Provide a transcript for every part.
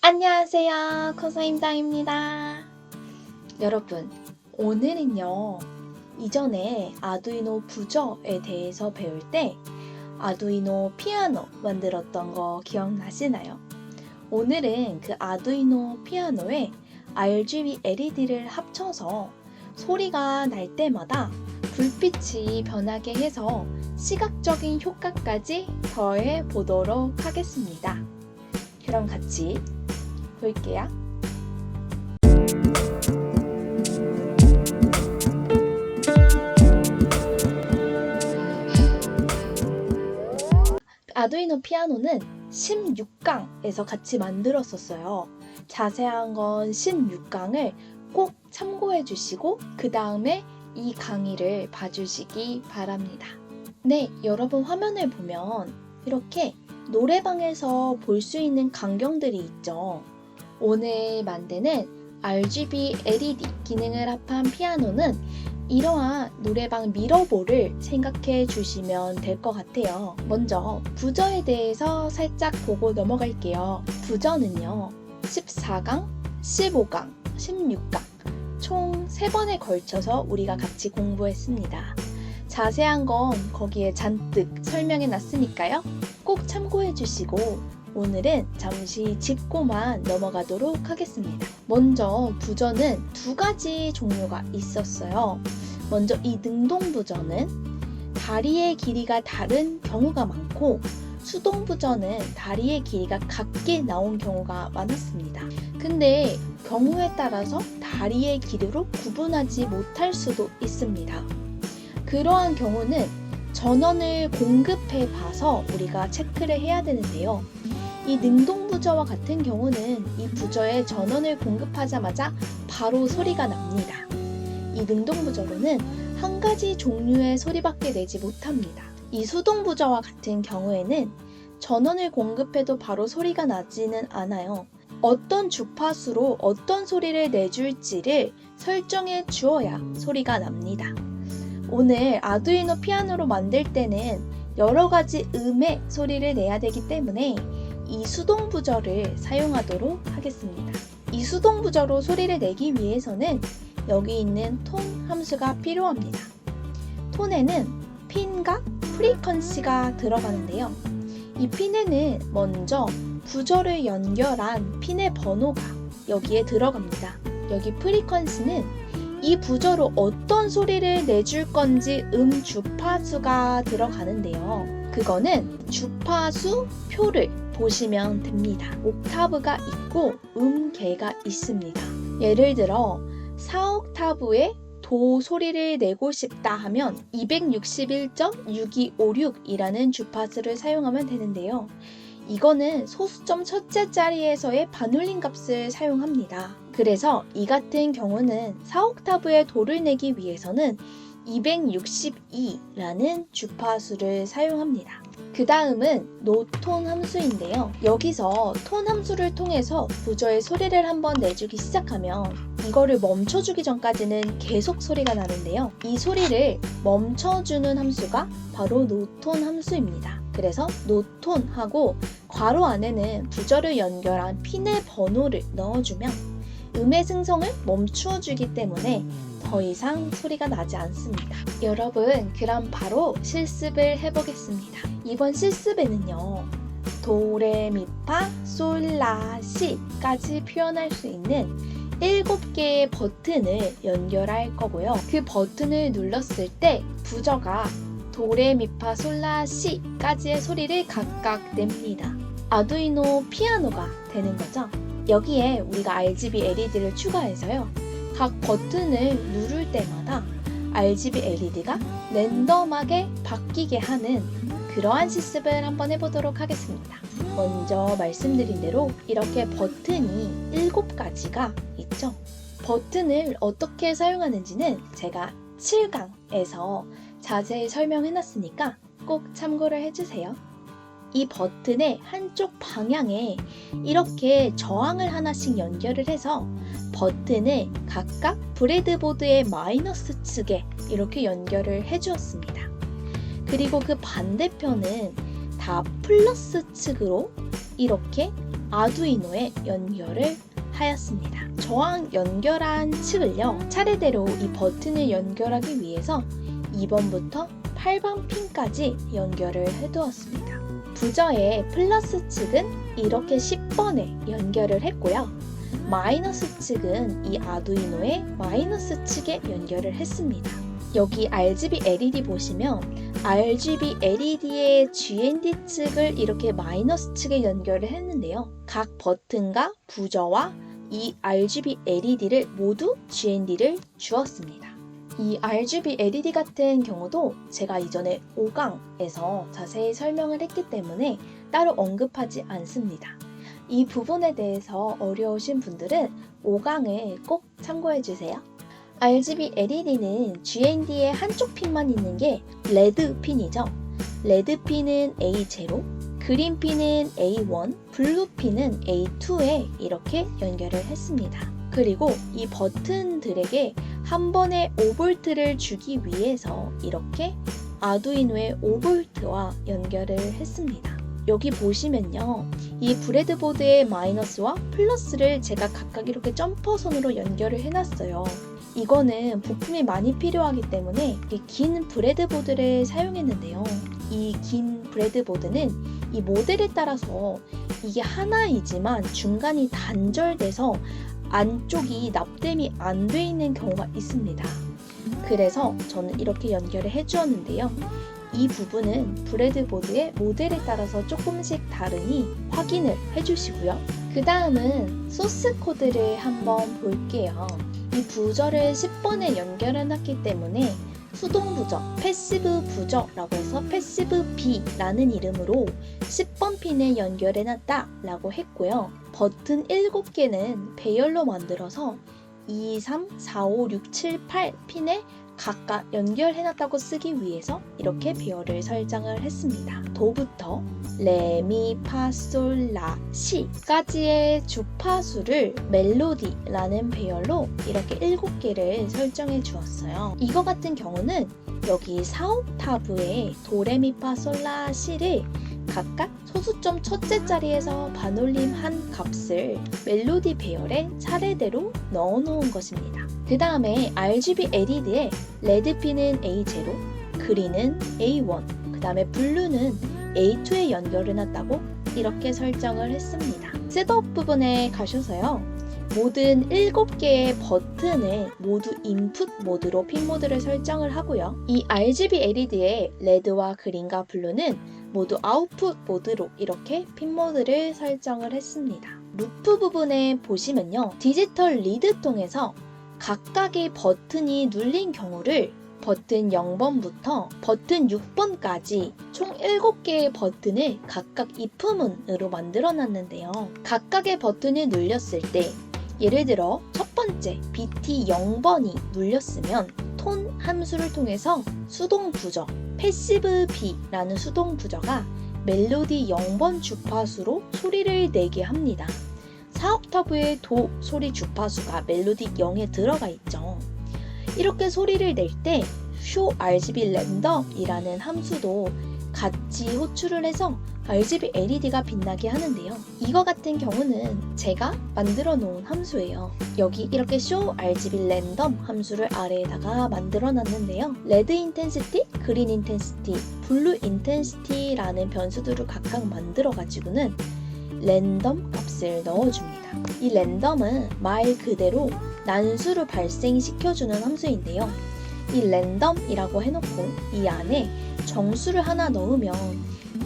안녕하세요. 코사임당입니다. 여러분, 오늘은요, 이전에 아두이노 부저에 대해서 배울 때 아두이노 피아노 만들었던 거 기억나시나요? 오늘은 그 아두이노 피아노에 RGB LED를 합쳐서 소리가 날 때마다 불빛이 변하게 해서 시각적인 효과까지 더해 보도록 하겠습니다. 그럼 같이 볼게요. 아두이노 피아노는 16강에서 같이 만들었었어요. 자세한 건 16강을 꼭 참고해 주시고 그 다음에 이 강의를 봐주시기 바랍니다. 네, 여러분 화면을 보면 이렇게 노래방에서 볼 수 있는 광경들이 있죠. 오늘 만드는 RGB LED 기능을 합한 피아노는 이러한 노래방 미러볼을 생각해 주시면 될 것 같아요. 먼저 부저에 대해서 살짝 보고 넘어갈게요. 부저는요, 14강, 15강, 16강 총 3번에 걸쳐서 우리가 같이 공부했습니다. 자세한 건 거기에 잔뜩 설명해 놨으니까요. 꼭 참고해 주시고 오늘은 잠시 짚고만 넘어가도록 하겠습니다. 먼저 부저는 2가지 종류가 있었어요. 먼저 이 능동부저는 다리의 길이가 다른 경우가 많고 수동부저는 다리의 길이가 같게 나온 경우가 많았습니다. 근데 경우에 따라서 다리의 길이로 구분하지 못할 수도 있습니다. 그러한 경우는 전원을 공급해 봐서 우리가 체크를 해야 되는데요. 이 능동부저와 같은 경우는 이 부저에 전원을 공급하자마자 바로 소리가 납니다. 이 능동부저로는 한 가지 종류의 소리밖에 내지 못합니다. 이 수동부저와 같은 경우에는 전원을 공급해도 바로 소리가 나지는 않아요. 어떤 주파수로 어떤 소리를 내줄지를 설정해 주어야 소리가 납니다. 오늘 아두이노 피아노로 만들 때는 여러 가지 음의 소리를 내야 되기 때문에 이 수동부저를 사용하도록 하겠습니다. 이 수동부저로 소리를 내기 위해서는 여기 있는 톤 함수가 필요합니다. 톤에는 핀과 프리퀀시가 들어가는데요. 이 핀에는 먼저 부저를 연결한 핀의 번호가 여기에 들어갑니다. 여기 프리퀀시는 이 부저로 어떤 소리를 내줄 건지 주파수가 들어가는데요. 그거는 주파수 표를 보시면 됩니다. 옥타브가 있고 음계가 있습니다. 예를 들어 4옥타브의 도 소리를 내고 싶다 하면 261.6256이라는 주파수를 사용하면 되는데요. 이거는 소수점 첫째 자리에서의 반올림 값을 사용합니다. 그래서 이 같은 경우는 4옥타브의 도를 내기 위해서는 262라는 주파수를 사용합니다. 그 다음은 노톤 함수인데요. 여기서 톤 함수를 통해서 부저의 소리를 한번 내주기 시작하면 이거를 멈춰주기 전까지는 계속 소리가 나는데요. 이 소리를 멈춰주는 함수가 바로 노톤 함수입니다. 그래서 노톤하고 괄호 안에는 부저를 연결한 핀의 번호를 넣어주면 음의 승성을 멈추어 주기 때문에 더 이상 소리가 나지 않습니다. 여러분, 그럼 바로 실습을 해보겠습니다. 이번 실습에는요, 도레미파 솔라시까지 표현할 수 있는 7개의 버튼을 연결할 거고요. 그 버튼을 눌렀을 때 부저가 도레미파 솔라시까지의 소리를 각각 냅니다. 아두이노 피아노가 되는 거죠. 여기에 우리가 RGB LED를 추가해서요. 각 버튼을 누를 때마다 RGB LED가 랜덤하게 바뀌게 하는 그러한 실습을 한번 해보도록 하겠습니다. 먼저 말씀드린 대로 이렇게 버튼이 7가지가 있죠. 버튼을 어떻게 사용하는지는 제가 7강에서 자세히 설명해놨으니까 꼭 참고를 해주세요. 이 버튼의 한쪽 방향에 이렇게 저항을 하나씩 연결을 해서 버튼을 각각 브레드보드의 마이너스 측에 이렇게 연결을 해주었습니다. 그리고 그 반대편은 다 플러스 측으로 이렇게 아두이노에 연결을 하였습니다. 저항 연결한 층을요, 차례대로 이 버튼을 연결하기 위해서 2번부터 8번 핀까지 연결을 해두었습니다. 부저의 플러스 측은 이렇게 10번에 연결을 했고요. 마이너스 측은 이 아두이노의 마이너스 측에 연결을 했습니다. 여기 RGB LED 보시면 RGB LED의 GND 측을 이렇게 마이너스 측에 연결을 했는데요. 각 버튼과 부저와 이 RGB LED를 모두 GND를 주었습니다. 이 RGB LED 같은 경우도 제가 이전에 5강에서 자세히 설명을 했기 때문에 따로 언급하지 않습니다. 이 부분에 대해서 어려우신 분들은 5강을 꼭 참고해주세요. RGB LED는 GND의 한쪽 핀만 있는 게 레드 핀이죠. 레드 핀은 A0, 그린 핀은 A1, 블루 핀은 A2에 이렇게 연결을 했습니다. 그리고 이 버튼들에게 한 번에 5V를 주기 위해서 이렇게 아두이노의 5V와 연결을 했습니다. 여기 보시면요, 이 브레드보드의 마이너스와 플러스를 제가 각각 이렇게 점퍼선으로 연결을 해놨어요. 이거는 부품이 많이 필요하기 때문에 긴 브레드보드를 사용했는데요. 이 긴 브레드보드는 이 모델에 따라서 이게 하나이지만 중간이 단절돼서 안쪽이 납땜이 안 돼 있는 경우가 있습니다. 그래서 저는 이렇게 연결을 해주었는데요. 이 부분은 브레드보드의 모델에 따라서 조금씩 다르니 확인을 해주시고요. 그 다음은 소스 코드를 한번 볼게요. 이 부저를 10번에 연결해놨기 때문에 수동 부저, 패시브 부저라고 해서 패시브 B라는 이름으로 10번 핀에 연결해놨다 라고 했고요. 버튼 7개는 배열로 만들어서 2, 3, 4, 5, 6, 7, 8 핀에 각각 연결해놨다고 쓰기 위해서 이렇게 배열을 설정을 했습니다. 도부터 레, 미, 파, 솔, 라, 시까지의 주파수를 멜로디라는 배열로 이렇게 7개를 설정해 주었어요. 이거 같은 경우는 여기 4옥타브의 도, 레, 미, 파, 솔, 라, 시를 각각 소수점 첫째 자리에서 반올림 한 값을 멜로디 배열에 차례대로 넣어 놓은 것입니다. 그 다음에 RGB LED에 레드핀은 A0, 그린은 A1, 그 다음에 블루는 A2에 연결해놨다고 이렇게 설정을 했습니다. 셋업 부분에 가셔서요, 모든 7개의 버튼을 모두 인풋 모드로 핀 모드를 설정을 하고요. 이 RGB LED의 레드와 그린과 블루는 모두 아웃풋 모드로 이렇게 핀 모드를 설정을 했습니다. 루프 부분에 보시면요, 디지털 리드 통해서 각각의 버튼이 눌린 경우를 버튼 0번부터 버튼 6번까지 총 7개의 버튼을 각각 if문으로 만들어 놨는데요. 각각의 버튼을 눌렸을 때, 예를 들어 첫 번째 BT 0번이 눌렸으면 톤 함수를 통해서 수동 부저, 패시브 B라는 수동 부저가 멜로디 0번 주파수로 소리를 내게 합니다. 4옥타브의 도 소리 주파수가 멜로디 0에 들어가 있죠. 이렇게 소리를 낼 때 show RGB random이라는 함수도 같이 호출을 해서 RGB LED가 빛나게 하는데요. 이거 같은 경우는 제가 만들어 놓은 함수예요. 여기 이렇게 show RGB random 함수를 아래에다가 만들어 놨는데요. 레드 인텐시티, 그린 인텐시티, 블루 인텐시티라는 변수들을 각각 만들어 가지고는 랜덤 값을 넣어줍니다. 이 랜덤은 말 그대로 난수를 발생시켜주는 함수인데요. 이 랜덤이라고 해놓고 이 안에 정수를 하나 넣으면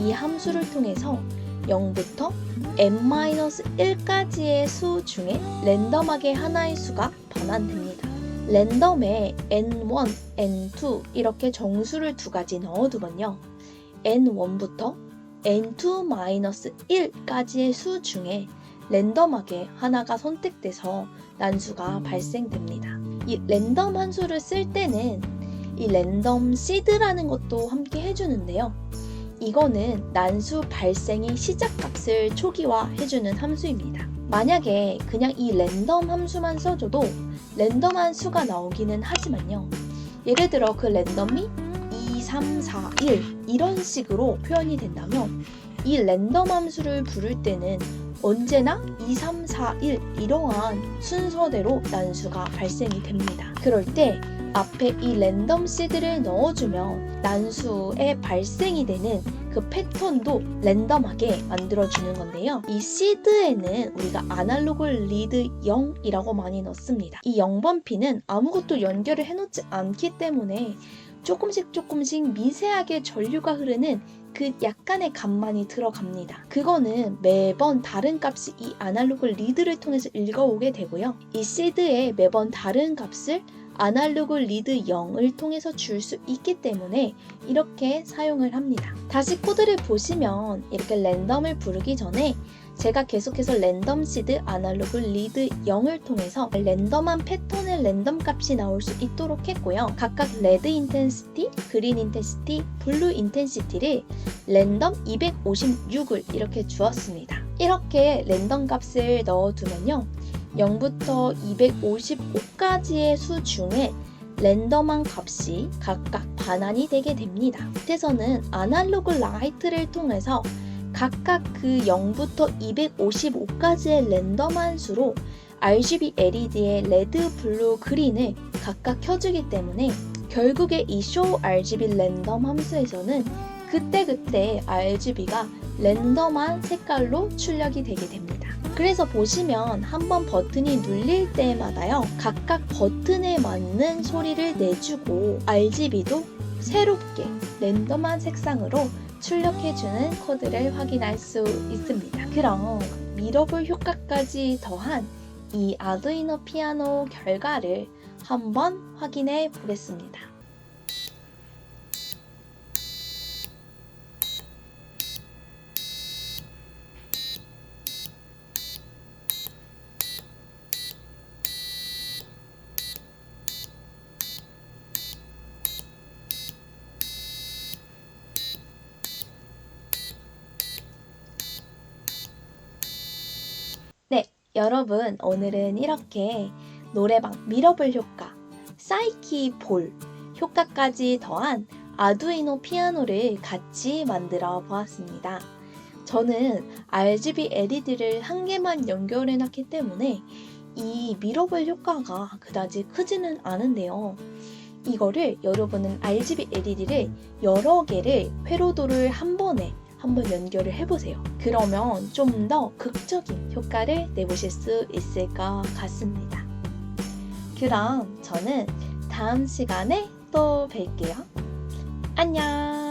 이 함수를 통해서 0부터 n-1까지의 수 중에 랜덤하게 하나의 수가 반환됩니다. 랜덤에 n1, n2 이렇게 정수를 두 가지 넣어두면요, n1부터 n2-1까지의 수 중에 랜덤하게 하나가 선택돼서 난수가 발생됩니다. 이 랜덤 함수를 쓸 때는 이 랜덤 시드라는 것도 함께 해주는데요. 이거는 난수 발생의 시작값을 초기화해주는 함수입니다. 만약에 그냥 이 랜덤 함수만 써줘도 랜덤한 수가 나오기는 하지만요, 예를 들어 그 랜덤이 2, 3, 4, 1 이런 식으로 표현이 된다면 이 랜덤 함수를 부를 때는 언제나 2, 3, 4, 1 이러한 순서대로 난수가 발생이 됩니다. 그럴 때 앞에 이 랜덤 시드를 넣어주면 난수의 발생이 되는 그 패턴도 랜덤하게 만들어주는 건데요. 이 시드에는 우리가 아날로그 리드 0이라고 많이 넣습니다. 이 0번 핀은 아무것도 연결을 해놓지 않기 때문에 조금씩 미세하게 전류가 흐르는 그 약간의 값만이 들어갑니다. 그거는 매번 다른 값이 이 아날로그 리드를 통해서 읽어오게 되고요. 이 시드에 매번 다른 값을 아날로그 리드 0을 통해서 줄 수 있기 때문에 이렇게 사용을 합니다. 다시 코드를 보시면 이렇게 랜덤을 부르기 전에 제가 계속해서 랜덤 시드 아날로그 리드 0을 통해서 랜덤한 패턴의 랜덤 값이 나올 수 있도록 했고요. 각각 레드 인텐시티, 그린 인텐시티, 블루 인텐시티를 랜덤 256을 이렇게 주었습니다. 이렇게 랜덤 값을 넣어두면요. 0부터 255까지의 수 중에 랜덤한 값이 각각 반환이 되게 됩니다. 밑에서는 아날로그 라이트를 통해서 각각 그 0부터 255까지의 랜덤한 수로 RGB LED의 레드, 블루, 그린을 각각 켜주기 때문에 결국에 이 show RGB 랜덤 함수에서는 그때그때 RGB가 랜덤한 색깔로 출력이 되게 됩니다. 그래서 보시면 한번 버튼이 눌릴 때마다요, 각각 버튼에 맞는 소리를 내주고 RGB도 새롭게 랜덤한 색상으로 출력해주는 코드를 확인할 수 있습니다. 그럼 미러볼 효과까지 더한 이 아두이노 피아노 결과를 한번 확인해 보겠습니다. 네, 여러분 오늘은 이렇게 노래방 미러볼 효과, 사이키 볼 효과까지 더한 아두이노 피아노를 같이 만들어 보았습니다. 저는 RGB LED를 한 개만 연결해 놨기 때문에 이 미러볼 효과가 그다지 크지는 않은데요. 이거를 여러분은 RGB LED를 여러 개를 회로도를 한 번에 한번 연결을 해보세요. 그러면 좀 더 극적인 효과를 내보실 수 있을 것 같습니다. 그럼 저는 다음 시간에 또 뵐게요. 안녕!